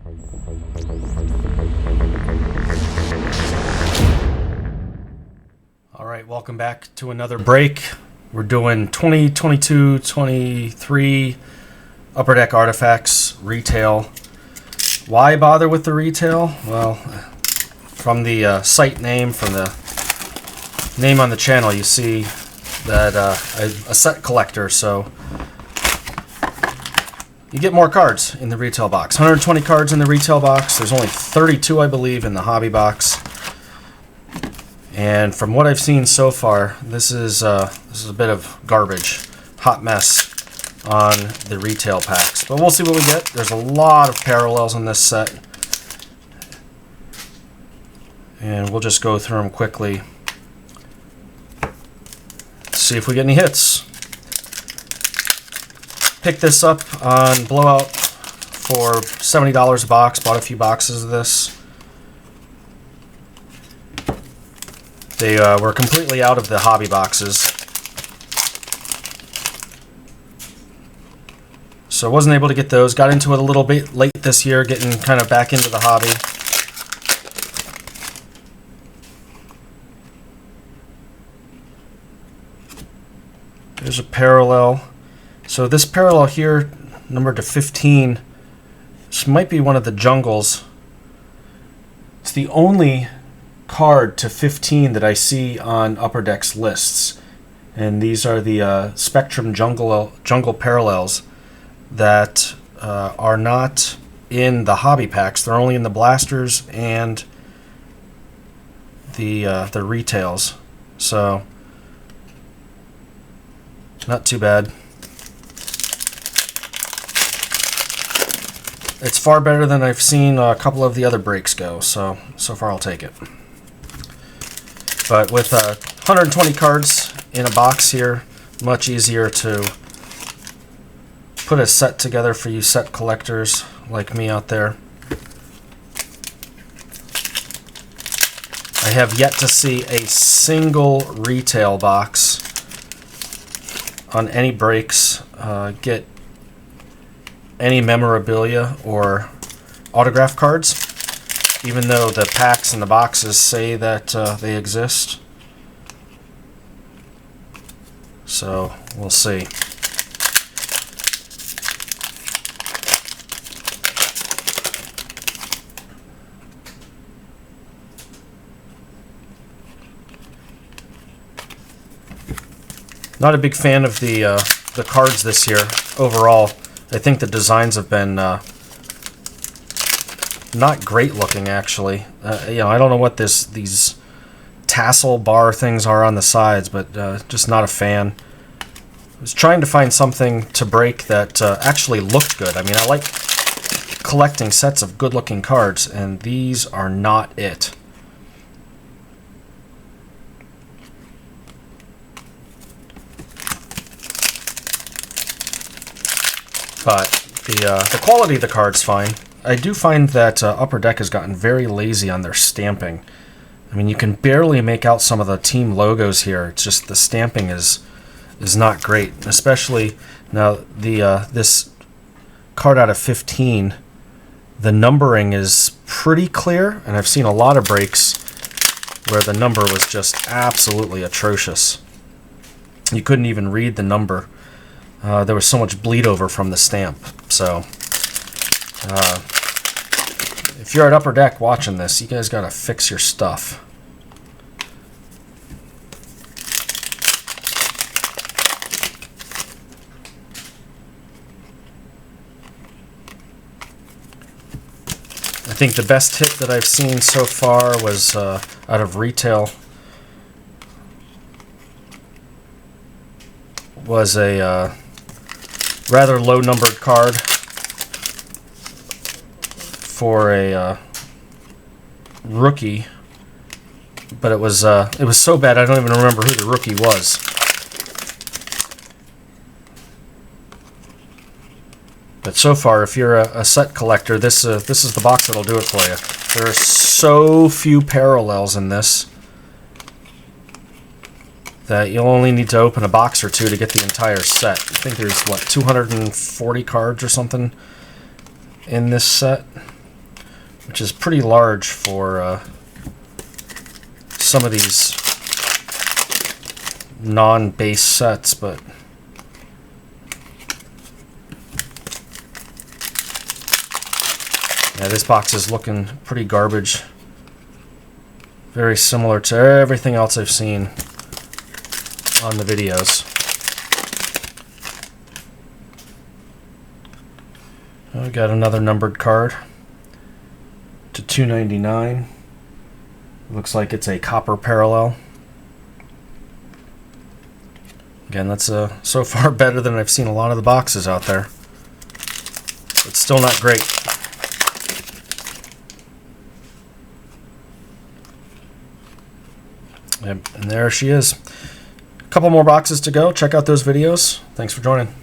All right, welcome back to another break. We're doing 2022-23 Upper Deck Artifacts retail. Why bother with the retail? Well, from the site name, from the name on the channel, you see that a set collector, so you get more cards in the retail box. 120 cards in the retail box. There's only 32, I believe, in the hobby box. And from what I've seen so far, this is a bit of garbage, hot mess on the retail packs. But we'll see what we get. There's a lot of parallels in this set, and we'll just go through them quickly. See if we get any hits. Picked this up on Blowout for $70 a box. Bought a few boxes of this. They were completely out of the hobby boxes, so I wasn't able to get those. Got into it a little bit late this year, getting kind of back into the hobby. There's a parallel. So this parallel here, numbered to 15, this might be one of the jungles. It's the only card to 15 that I see on Upper Deck's lists, and these are the Spectrum Jungle parallels that are not in the hobby packs. They're only in the blasters and the retails, so not too bad. It's far better than I've seen a couple of the other breaks go, so far I'll take it. But with 120 cards in a box here, much easier to put a set together for you set collectors like me out there. I have yet to see a single retail box on any breaks get any memorabilia or autograph cards, even though the packs and the boxes say that they exist. So we'll see. Not a big fan of the cards this year overall. I think the designs have been not great looking, actually. I don't know what these tassel bar things are on the sides, but just not a fan. I was trying to find something to break that actually looked good. I mean, I like collecting sets of good looking cards, and these are not it. But the quality of the card's fine. I do find that Upper Deck has gotten very lazy on their stamping. I mean, you can barely make out some of the team logos here. It's just the stamping is not great. Especially now this card out of 15, the numbering is pretty clear, and I've seen a lot of breaks where the number was just absolutely atrocious. You couldn't even read the number. There was so much bleed over from the stamp. So if you're at Upper Deck watching this, you guys gotta fix your stuff. I think the best hit that I've seen so far was out of retail. Was a rather low numbered card for a rookie, but it was so bad I don't even remember who the rookie was. But so far, if you're a set collector, this is the box that'll do it for you. There are so few parallels in this that you'll only need to open a box or two to get the entire set. I think there's, what, 240 cards or something in this set. which is pretty large for some of these non-base sets, but yeah, this box is looking pretty garbage. Very similar to everything else I've seen on the videos. We got another numbered card to 299. Looks like it's a copper parallel. Again, that's so far better than I've seen a lot of the boxes out there. It's still not great. Yep, and there she is. A couple more boxes to go. Check out those videos. Thanks for joining.